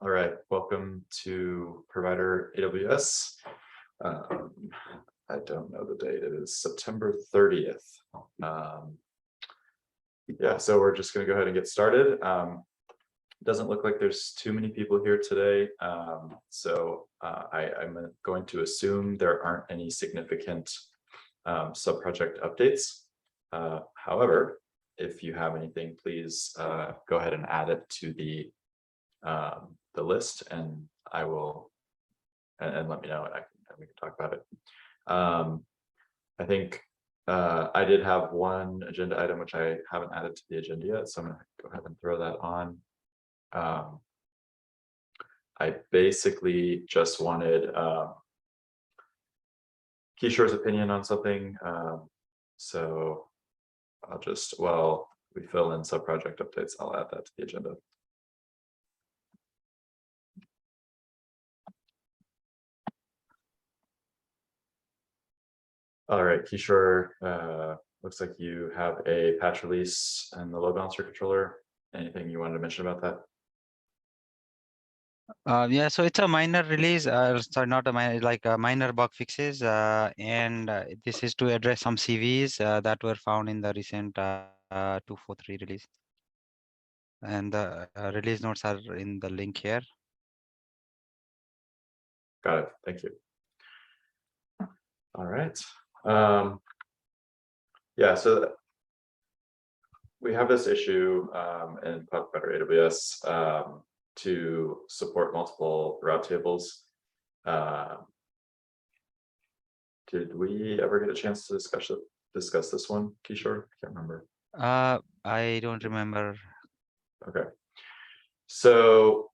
All right, welcome to Provider AWS. I don't know the date, it is September 30th. Yeah, so we're just going to go ahead and get started. Doesn't look like there's too many people here today, I'm going to assume there aren't any significant sub-project updates. However, if you have anything, please go ahead and add it to the list, and I will, and let me know, and we can talk about it. I think I did have one agenda item which I haven't added to the agenda yet, so I'm going to go ahead and throw that on. I basically just wanted Kishore's opinion on something, so I'll just, while we fill in sub-project updates, I'll add that to the agenda. All right, Kishore, looks like you have a patch release and the load balancer controller. Anything you wanted to mention about that? Yeah, so it's a minor release, sorry, not a minor, like a minor bug fixes, and this is to address some CVs that were found in the recent 243 release. And the release notes are in the link here. Got it. Thank you. All right. Yeah, so we have this issue in Provider AWS to support multiple route tables. Did we ever get a chance to discuss this one, Kishore? I can't remember. I don't remember. Okay. So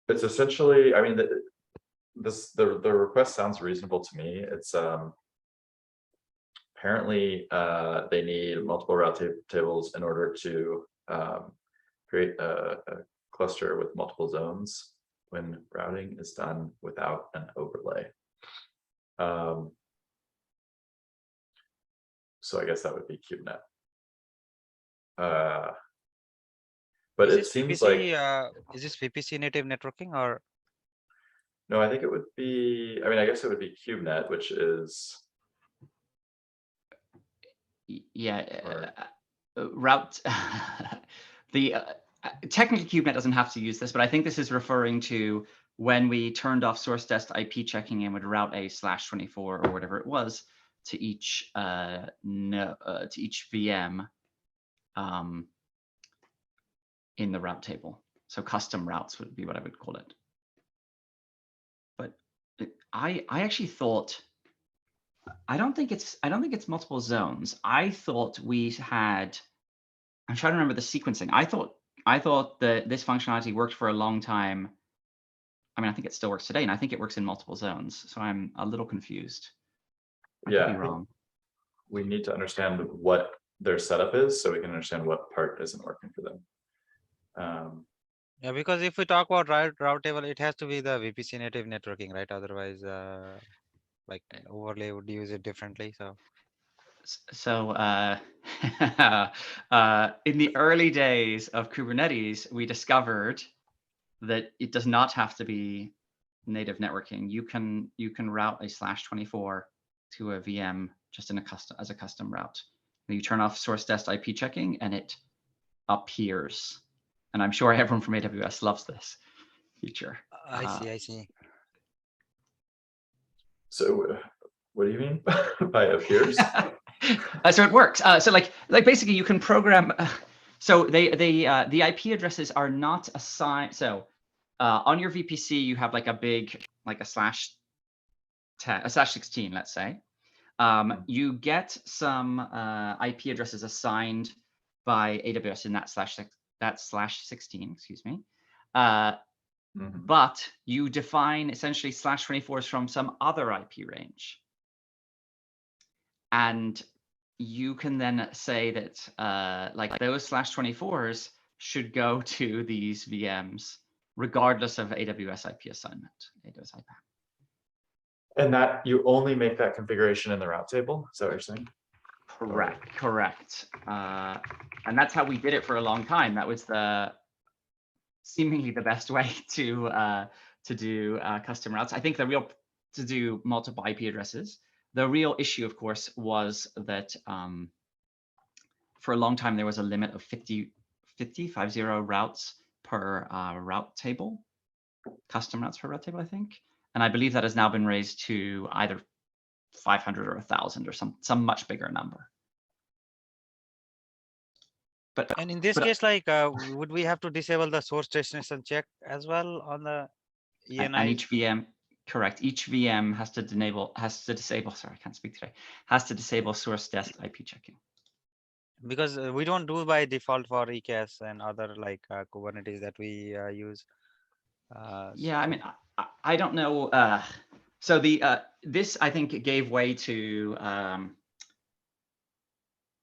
it's essentially, I mean, the request sounds reasonable to me. It's apparently they need multiple route tables in order to create a cluster with multiple zones when routing is done without an overlay. So I guess that would be KubeNet. But it seems like, is this VPC native networking or? No, I think it would be, I mean, I guess it would be KubeNet, which is. Yeah, route. Technically KubeNet doesn't have to use this, but I think this is referring to when we turned off source dest IP checking and would route a/24 or whatever it was to each VM in the route table. So custom routes would be what I would call it. But I actually thought, I don't think it's multiple zones. I thought we had, I'm trying to remember the sequencing. I thought that this functionality worked for a long time. I mean, I think it still works today, and I think it works in multiple zones. So I'm a little confused. I could be wrong. We need to understand what their setup is so we can understand what part isn't working for them. Yeah, because if we talk about route table, it has to be the VPC native networking, right? Otherwise, like overlay would use it differently. So in the early days of Kubernetes, we discovered that it does not have to be native networking. You can route a /24 to a VM just in as a custom route. And you turn off source dest IP checking, and it appears. And I'm sure everyone from AWS loves this feature. I see. So what do you mean by appears? So it works. So like basically you can program. So the IP addresses are not assigned. So on your VPC you have like a big, like a /16, let's say. You get some IP addresses assigned by AWS in that /16, excuse me. But you define essentially /24s from some other IP range. And you can then say that like those /24s should go to these VMs regardless of AWS IP assignment, AWS IPAM. And that you only make that configuration in the route table? Is that what you're saying? Correct. And that's how we did it for a long time. That was seemingly the best way to do custom routes. I think to do multiple IP addresses. The real issue, of course, was that for a long time there was a limit of 50 routes per route table, custom routes per route table, I think. And I believe that has now been raised to either 500 or 1,000 or some much bigger number. And in this case, like, would we have to disable the source destination check as well on the ENI? And each VM, correct. Each VM has to disable. Sorry, I can't speak today. Has to disable source dest IP checking. Because we don't do by default for ECAS and other like Kubernetes that we use. Yeah, I mean, I don't know. So this I think gave way to.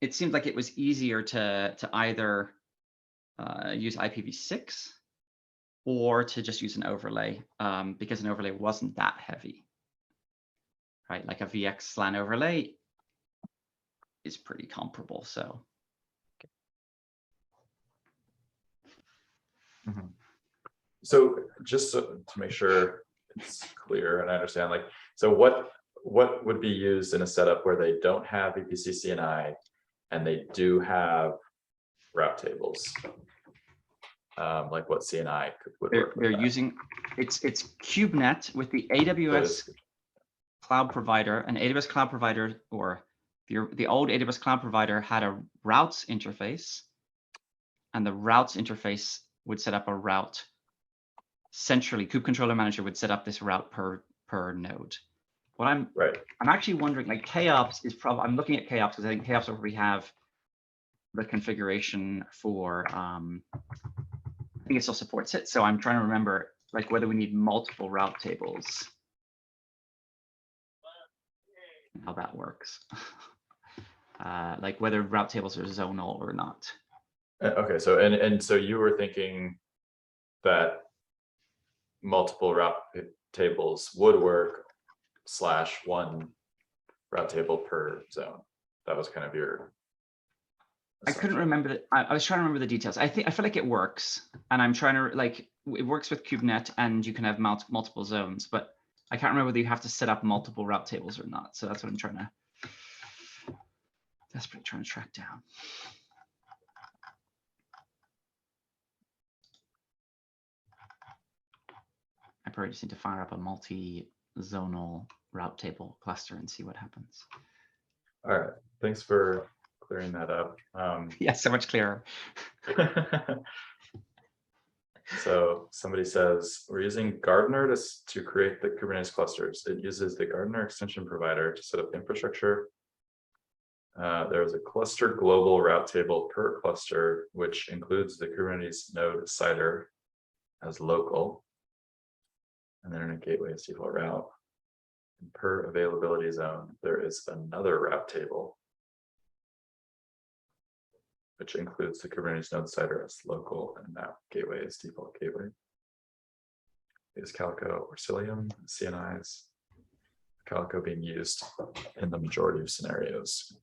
It seemed like it was easier to either use IPv6 or to just use an overlay because an overlay wasn't that heavy, right? Like a VXLAN overlay is pretty comparable. So. Mm-hmm. So just to make sure it's clear and I understand, like, so what would be used in a setup where they don't have VPC CNI and they do have route tables? Like what CNI would work with they're that? using it's KubeNet with the AWS cloud provider. An AWS cloud provider, or the old AWS cloud provider, had a routes interface, and the routes interface would set up a route centrally. Kube Controller Manager would set up this route per node. What I'm actually wondering, like, KOps is probably, I'm looking at KOps because I think KOps already have the configuration for I think it still supports it. So I'm trying to remember, like, whether we need multiple route tables, how that works. Like whether route tables are zonal or not. Okay, so and so you were thinking that multiple route tables would work / one route table per zone. That was kind of your assumption. I couldn't remember I was trying to remember the details. I feel like it works, and I'm trying to, like, it works with KubeNet and you can have multiple zones, but I can't remember whether you have to set up multiple route tables or not. So that's what I'm desperately trying to track down. I probably just need to fire up a multi-zonal route table cluster and see what happens. All right, thanks for clearing that up. Yeah, so much clearer. So somebody says, we're using Gardener to create the Kubernetes clusters. It uses the Gardener extension provider to set up infrastructure. There's a cluster global route table per cluster, which includes the Kubernetes node CIDR as local. And then in a gateway as default route. And per availability zone, there is another route table, which includes the Kubernetes node CIDR as local, and now gateway is default gateway. Is Calico or Cilium CNIs? Calico being used in the majority of scenarios.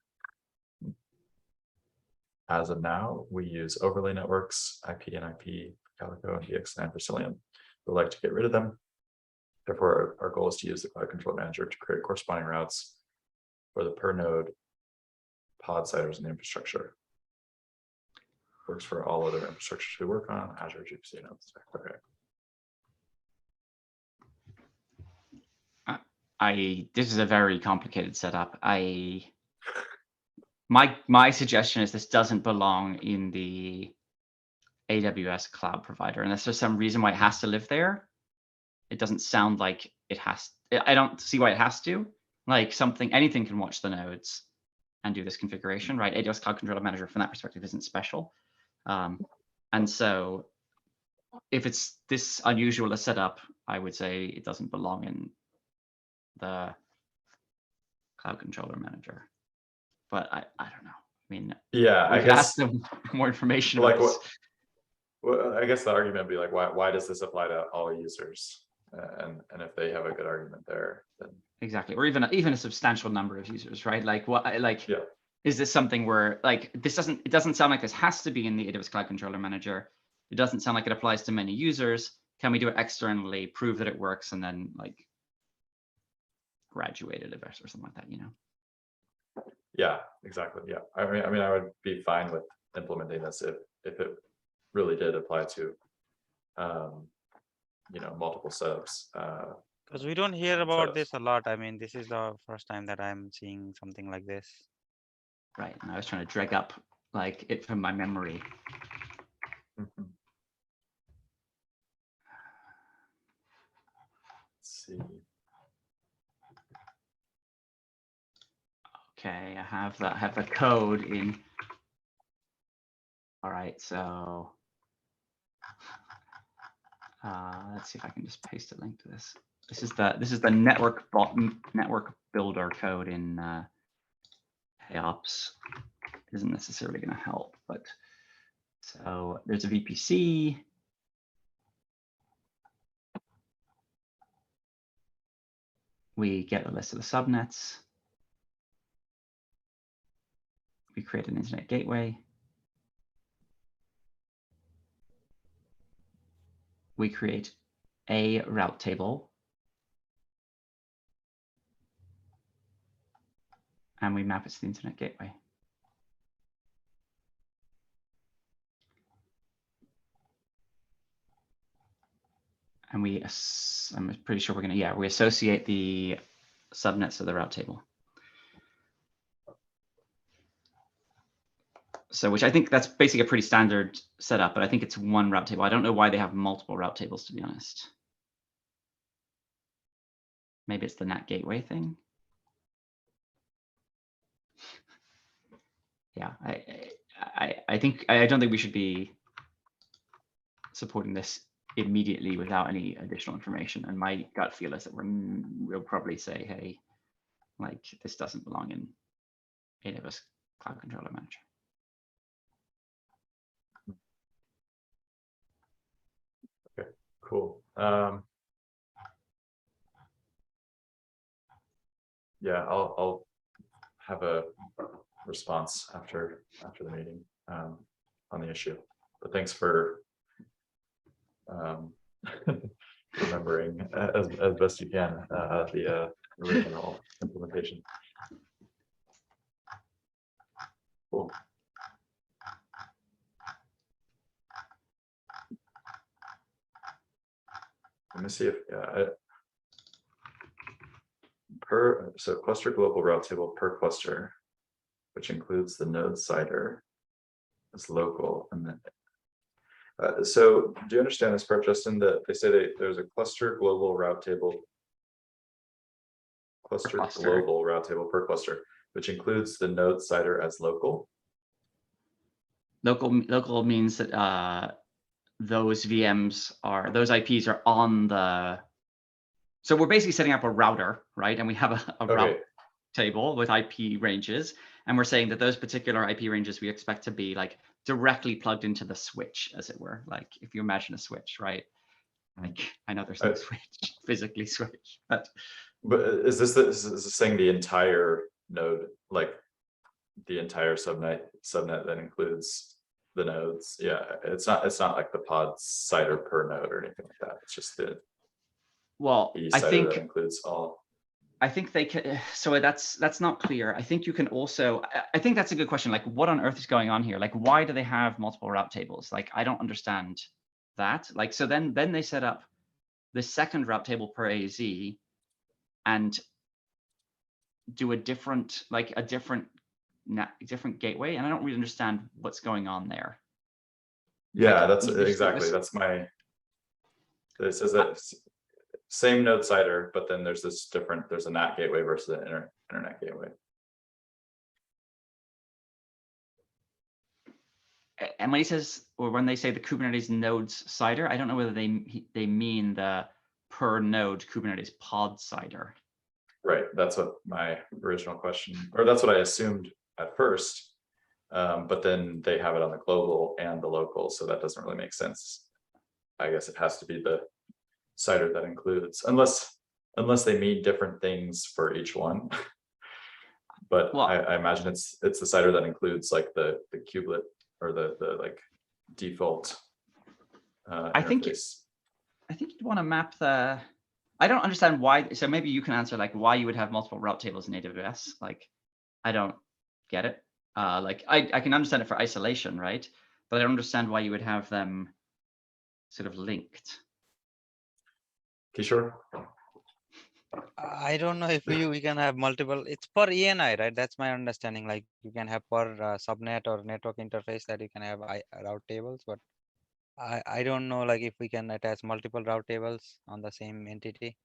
As of now, we use overlay networks, IP and IP, Calico, and VXLAN for Cilium. We'd like to get rid of them. Therefore, our goal is to use the Cloud Control Manager to create corresponding routes for the per node pod CIDRs in the infrastructure. Works for all other infrastructures we work on, Azure, GPC, and OpenStack. Okay. This is a very complicated setup. My suggestion is this doesn't belong in the AWS cloud provider, unless there's some reason why it has to live there. It doesn't sound like it has. I don't see why it has to. Like anything can watch the nodes and do this configuration, right? AWS Cloud Controller Manager from that perspective isn't special. And so if it's this unusual a setup, I would say it doesn't belong in the Cloud Controller Manager. But I don't know. I mean, yeah, I guess guess ask them more information like about this. well, I guess the argument would be like, why does this apply to all users? And if they have a good argument there, then Exactly, or even a substantial number of users, right? Like what? Like yeah. is this something where like it doesn't sound like this has to be in the AWS Cloud Controller Manager. It doesn't sound like it applies to many users. Can we do it externally, prove that it works, and then like graduate it a bit or something like that, you know? Yeah, exactly. Yeah. I mean, I would be fine with implementing this if it really did apply to, you know, multiple subs. Because we don't hear and about setups. this a lot. I mean, this is the first time that I'm seeing something like this. Right, and I was trying to drag up like it from my memory. Mhm. Let's see. Okay, I have the code in. All right, so let's see if I can just paste a link to this. This is the network builder code in PayOps. Isn't necessarily going to help, but so there's a VPC. We get a list of the subnets. We create an internet gateway. We create a route table. And we map it to the internet gateway. And I'm pretty sure we're going to, we associate the subnets to the route table. So, which I think that's basically a pretty standard setup, but I think it's one route table. I don't know why they have multiple route tables, to be honest. Maybe it's the NAT gateway thing. Yeah, I don't think we should be supporting this immediately without any additional information. And my gut feel is that we'll probably say, hey, like this doesn't belong in AWS Cloud Controller Manager. Okay, cool. Yeah, I'll have a response after the meeting on the issue. But thanks for remembering as best you can the original implementation. Cool. Let me see if so cluster global route table per cluster, which includes the node CIDR, is local. And then so do you understand this part, Justin, that they say there's a cluster global route table, global route table per cluster, which includes the node CIDR as local? Local means that those VMs those IPs are on the. So we're basically setting up a router, right? And we have a route table with IP ranges, and we're saying that those particular IP ranges we expect to be like directly plugged into the switch, as it were. Like if you imagine a switch, right? Like I know there's no switch, physically switch, but is this saying the entire node, like the entire subnet that includes the nodes? Yeah, it's not like the pod CIDR per node or anything like that. It's just the I think that includes all. I think they can. So that's not clear. I think you can also. I think that's a good question. Like, what on earth is going on here? Like, why do they have multiple route tables? Like, I don't understand that. Like, so then they set up the second route table per AZ and do a different gateway, and I don't really understand what's going on there. Yeah, like, that's exactly. That's my. This is a same node CIDR, but then there's this different. There's a NAT gateway versus an internet gateway. And when he says, or when they say the Kubernetes nodes CIDR, I don't know whether they mean the per node Kubernetes pod CIDR. Right. That's what my original question, or that's what I assumed at first. But then they have it on the global and the local, so that doesn't really make sense. I guess it has to be the CIDR that includes, unless they mean different things for each one. But Well- I imagine it's the CIDR that includes like the kubelet or the like default I think interface. I think you'd want to map the. I don't understand why. So maybe you can answer like why you would have multiple route tables in AWS. Like, I don't get it. Like I can understand it for isolation, right? But I don't understand why you would have them sort of linked. Kishore? I don't know if we can have multiple. It's per ENI, right? That's my understanding. Like you can have per subnet or network interface that you can have route tables, but I don't know like if we can attach multiple route tables on the same entity.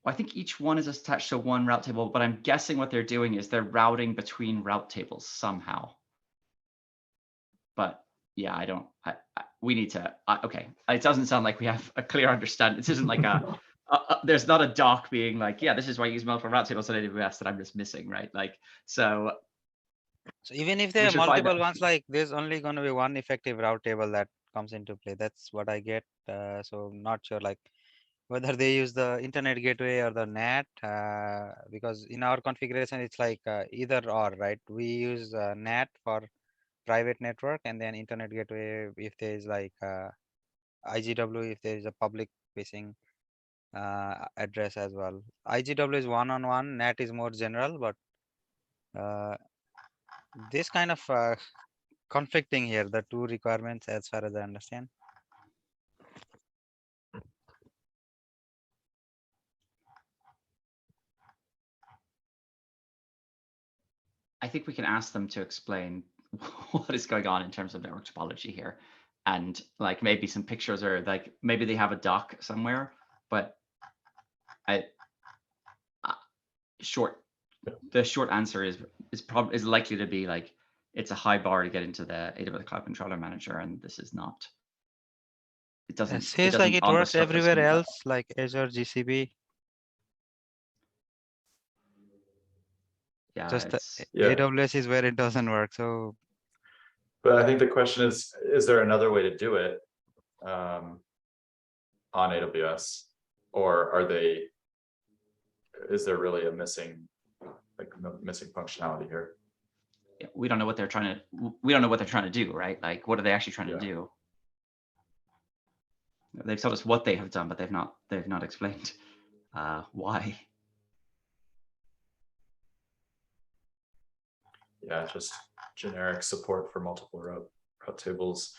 Well, I think each one is attached to one route table, but I'm guessing what they're doing is they're routing between route tables somehow. But yeah, I don't. We need to. Okay, it doesn't sound like we have a clear understanding. This isn't like a. There's not a doc being like, yeah, this is why you use multiple route tables on AWS that I'm just missing, right? Like, so. So even if We there are should find multiple out. ones, like there's only going to be one effective route table that comes into play. That's what I get. So not sure like whether they use the internet gateway or the NAT, because in our configuration it's like either or, right? We use NAT for private network and then internet gateway if there is like IGW if there is a public facing address as well. IGW is one-on-one, NAT is more general, but this kind of conflicting here, the two requirements as far as I understand. I think we can ask them to explain what is going on in terms of network topology here. And like maybe some pictures or like maybe they have a doc somewhere, but the short answer is likely to be like it's a high bar to get into the AWS Cloud Controller Manager, and this is not. It doesn't. It seems like it on the works surface everywhere meet that. else, like Azure, GCP. Yeah, Just Yeah. AWS is where it doesn't work. So, But I think the question is there another way to do it on AWS? Or is there really a missing functionality here? we don't know what they're trying to. We don't know what they're trying to do, right? Like, what are they actually trying to do? They've told us what they have done, but they've not explained why. Yeah, just generic support for multiple route tables.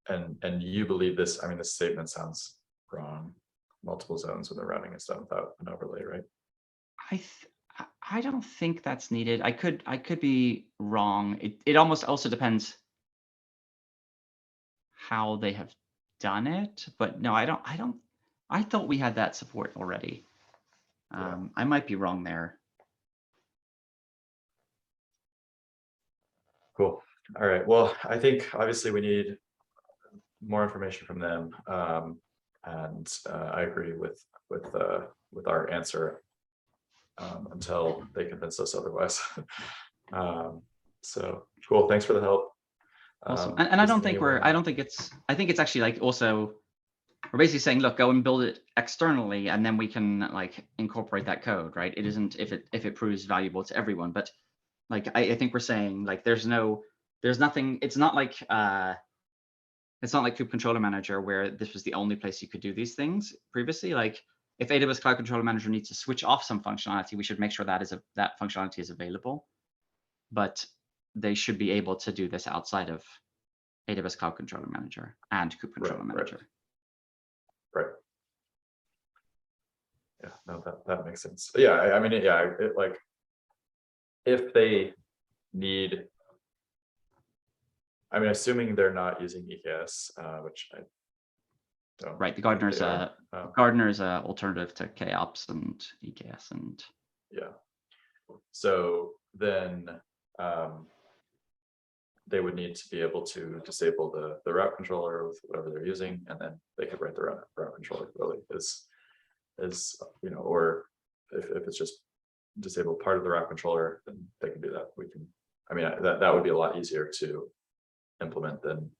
And you believe this? I mean, this statement sounds wrong. Multiple zones when the routing is done without an overlay, right? I don't think that's needed. I could be wrong. It almost also depends how they have done it, but no, I don't. I thought we had that support already. I might be wrong there. Cool. All right. Well, I think obviously we need more information from them, and I agree with our answer until they convince us otherwise. So cool. Thanks for the help. Awesome. And I don't think I think it's actually like also we're basically saying, look, go and build it externally, and then we can like incorporate that code, right? It isn't if it proves valuable to everyone, but like I think we're saying like there's nothing. It's not like Kube Controller Manager where this was the only place you could do these things previously. Like if AWS Cloud Controller Manager needs to switch off some functionality, we should make sure that functionality is available. But they should be able to do this outside of AWS Cloud Controller Manager and Kube Controller Manager. Right. Yeah, no, that makes sense. Yeah, I mean, yeah, like if they need, I mean, assuming they're not using EKS, which I don't. Right, the Gardener's Gardener's a alternative to KOps and EKS and. Yeah. So then they would need to be able to disable the route controller with whatever they're using, and then they could write the route controller really is or if it's just disable part of the route controller, then they can do that. We can, I mean, that would be a lot easier to implement than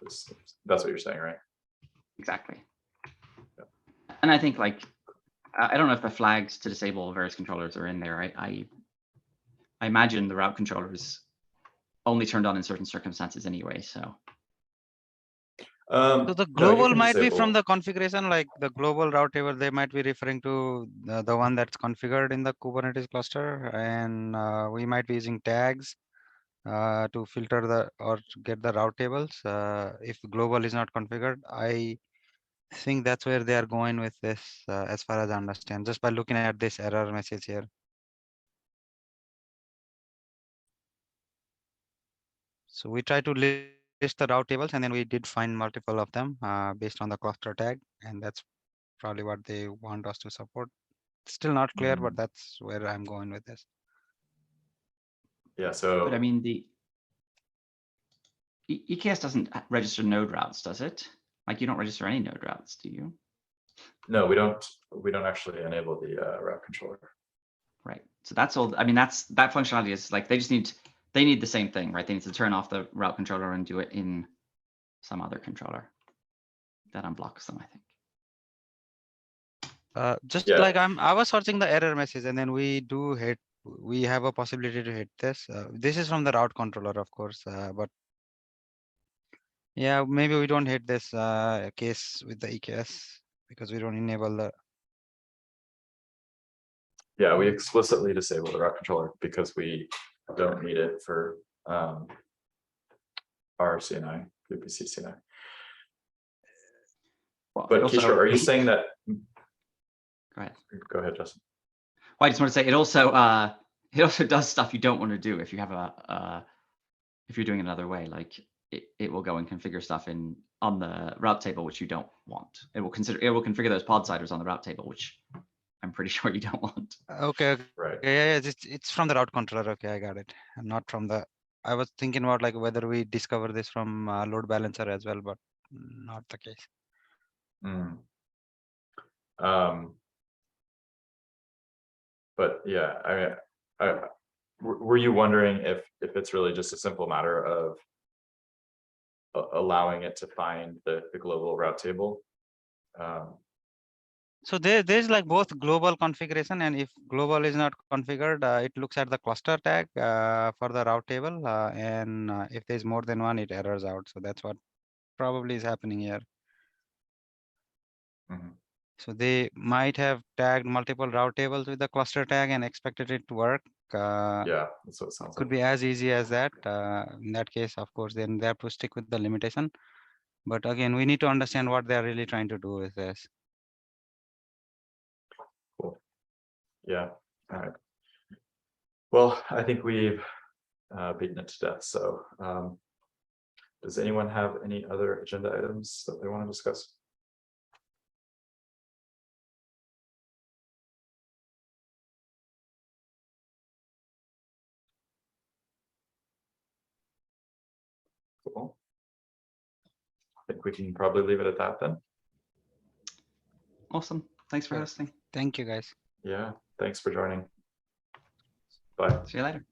this. That's what you're saying, right? Exactly. Yep. And I think like, I don't know if the flags to disable various controllers are in there. I imagine the route controller is only turned on in certain circumstances anyway, so. So the No, you global can might be from disable- the configuration, like the global route table, they might be referring to the one that's configured in the Kubernetes cluster. And we might be using tags to filter the or to get the route tables. If global is not configured, I think that's where they are going with this, as far as I understand, just by looking at this error message here. So we try to list the route tables, and then we did find multiple of them based on the cluster tag, and that's probably what they want us to support. Still not clear, but that's where I'm going with this. Yeah, so. But I mean, the EKS doesn't register node routes, does it? Like you don't register any node routes, do you? No, we don't actually enable the route controller. Right. So that's all. I mean, that functionality is like, they need the same thing, right? They need to turn off the route controller and do it in some other controller that unblocks them, I think. Just Yeah. like I was searching the error message, and then we have a possibility to hit this. This is from the route controller, of course, but yeah, maybe we don't hit this case with the EKS because we don't enable the. Yeah, we explicitly disable the route controller because we don't need it for our CNI, VPC CNI. Well, But also- Kishore, are you saying that? Go ahead. Go ahead, Justin. Well, I just want to say it also does stuff you don't want to do if you have if you're doing it another way. Like it will go and configure stuff on the route table which you don't want. It will configure those pod siders on the route table, which I'm pretty sure you don't want. Okay. Right. Yeah, it's from the route controller. Okay, I got it. Not from the. I was thinking about like whether we discover this from load balancer as well, but not the case. But yeah, were you wondering if it's really just a simple matter of allowing it to find the global route table? So there's like both global configuration, and if global is not configured, it looks at the cluster tag for the route table, and if there's more than one, it errors out. So that's what probably is happening here. So they might have tagged multiple route tables with the cluster tag and expected it to work. Yeah, that's what it sounds Could like. be as easy as that. In that case, of course, then they have to stick with the limitation. But again, we need to understand what they're really trying to do with this. Cool. Yeah. All right. Well, I think we've beaten it to death. So does anyone have any other agenda items that they want to discuss? Cool. I think we can probably leave it at that then. Awesome. Thanks for Yeah. hosting. Thank you, guys. Yeah. Thanks for joining. Bye. See you later.